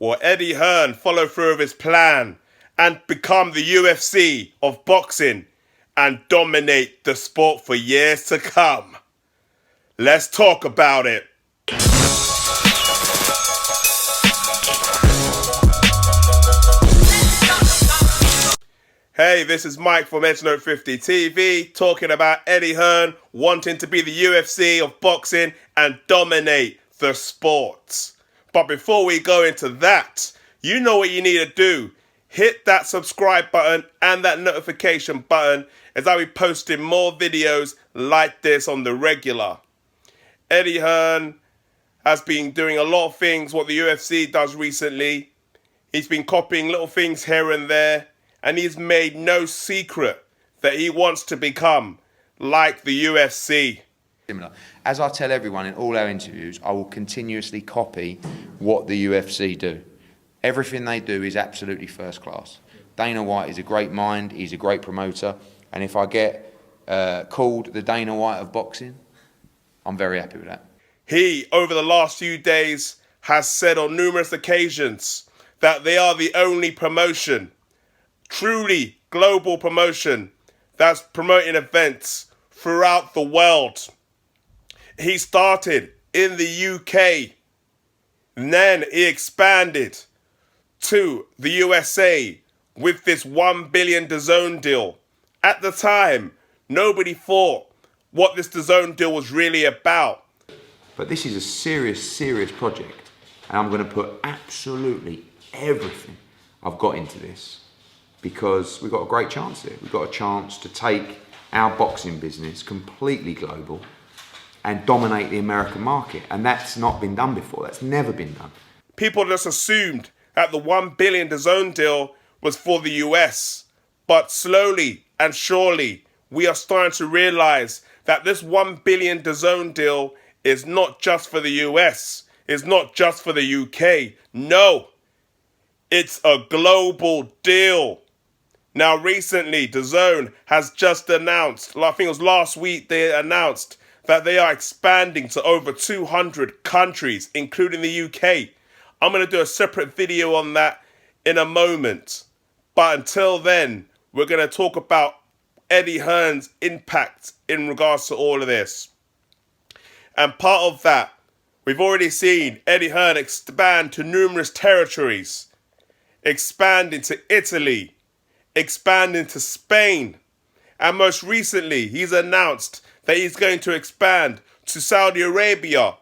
Will Eddie Hearn follow through with his plan and become the UFC of boxing and dominate the sport for years to come? Let's talk about it. Hey, this is Mike from Edge Note 50 TV talking about Eddie Hearn wanting to be the UFC of boxing and dominate the sport. But before we go into that, you know what you need to do. Hit that subscribe button and that notification button as I'll be posting more videos like this on the regular. Eddie Hearn has been doing a lot of things what the UFC does recently. He's been copying little things here and there. And he's made no secret that he wants to become like the UFC. Similar. As I tell everyone in all our interviews, I will continuously copy what the UFC do. Everything they do is absolutely first class. Dana White is a great mind, he's a great promoter, and if I get called the Dana White of boxing, I'm very happy with that. He, over the last few days, has said on numerous occasions that they are the only promotion, truly global promotion, that's promoting events throughout the world. He started in the UK, and then he expanded to the USA with this $1 billion DAZN deal. At the time, nobody thought what this DAZN deal was really about. But this is a serious project, and I'm going to put absolutely everything I've got into this, because we've got a great chance here. We've got a chance to take our boxing business completely global and dominate the American market. And that's not been done before. That's never been done. People just assumed that the $1 billion DAZN deal was for the US. But slowly and surely, we are starting to realize that this $1 billion DAZN deal is not just for the US. It's not just for the UK. No, it's a global deal. Now, recently, DAZN has just announced, I think it was last week, they announced that they are expanding to over 200 countries, including the UK. I'm going to do a separate video on that in a moment. But until then, we're going to talk about Eddie Hearn's impact in regards to all of this. And part of that, we've already seen Eddie Hearn expand to numerous territories, expand into Italy, expand into Spain, and most recently he's announced that he's going to expand to Saudi Arabia,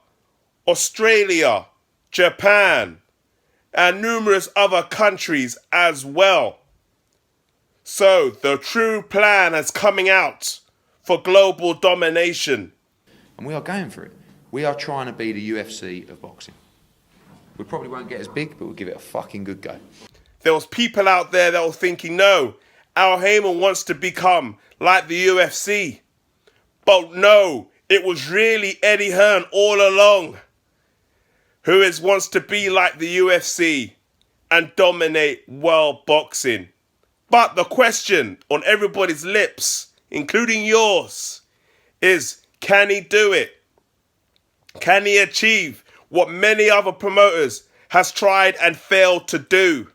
Australia, Japan, and numerous other countries as well. So the true plan is coming out for global domination. And we are going for it. We are trying to be the UFC of boxing. We probably won't get as big, but we'll give it a fucking good go. There was people out there that were thinking, no, Al Heyman wants to become like the UFC. But no, it was really Eddie Hearn all along who wants to be like the UFC and dominate world boxing. But the question on everybody's lips, including yours, is, can he do it? Can he achieve what many other promoters has tried and failed to do?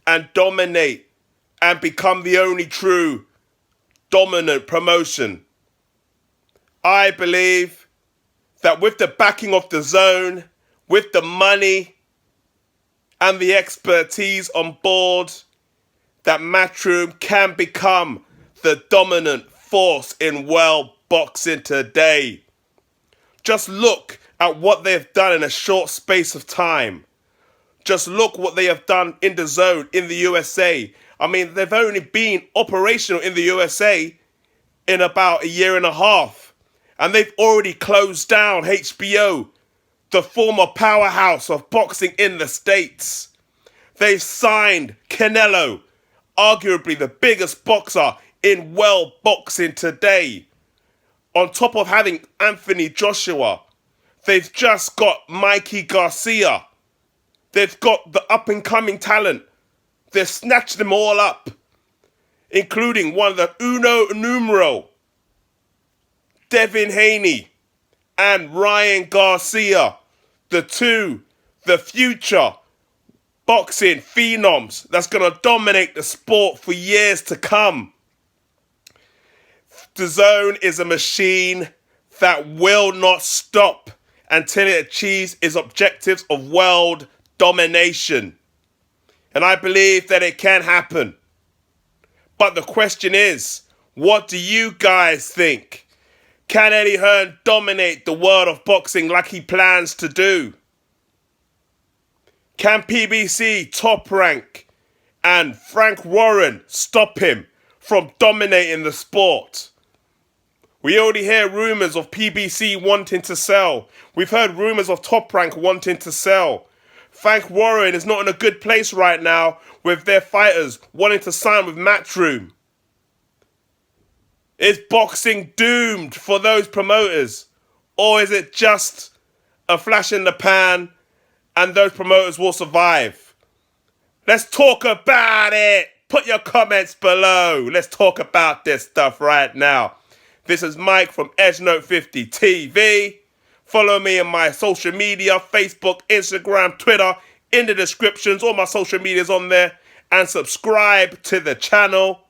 And dominate and become the only true dominant promotion? I believe that with the backing of DAZN, with the money and the expertise on board, that Matchroom can become the dominant force in world boxing today. Just look at what they've done in a short space of time. Just look what they have done in DAZN in the USA. I mean, they've only been operational in the USA in about a year and a half. And they've already closed down HBO, the former powerhouse of boxing in the States. They've signed Canelo, arguably the biggest boxer in world boxing today. On top of having Anthony Joshua, they've just got Mikey Garcia. They've got the up-and-coming talent. They've snatched them all up, including one of the uno numero, Devin Haney, and Ryan Garcia, the future boxing phenoms that's going to dominate the sport for years to come. The Zone is a machine that will not stop until it achieves its objectives of world domination. And I believe that it can happen. But the question is, what do you guys think? Can Eddie Hearn dominate the world of boxing like he plans to do? Can PBC, Top Rank, and Frank Warren stop him from dominating the sport? We already hear rumours of PBC wanting to sell. We've heard rumours of Top Rank wanting to sell. Frank Warren is not in a good place right now with their fighters wanting to sign with Matchroom. Is boxing doomed for those promoters? Or is it just a flash in the pan and those promoters will survive? Let's talk about it. Put your comments below. Let's talk about this stuff right now. This is Mike from EdgeNote50 TV. Follow me on my social media, Facebook, Instagram, Twitter, in the descriptions. All my social media's on there. And subscribe to the channel.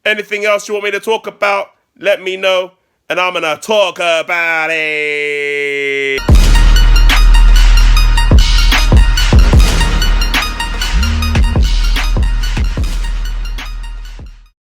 Anything else you want me to talk about, let me know. And I'm going to talk about it.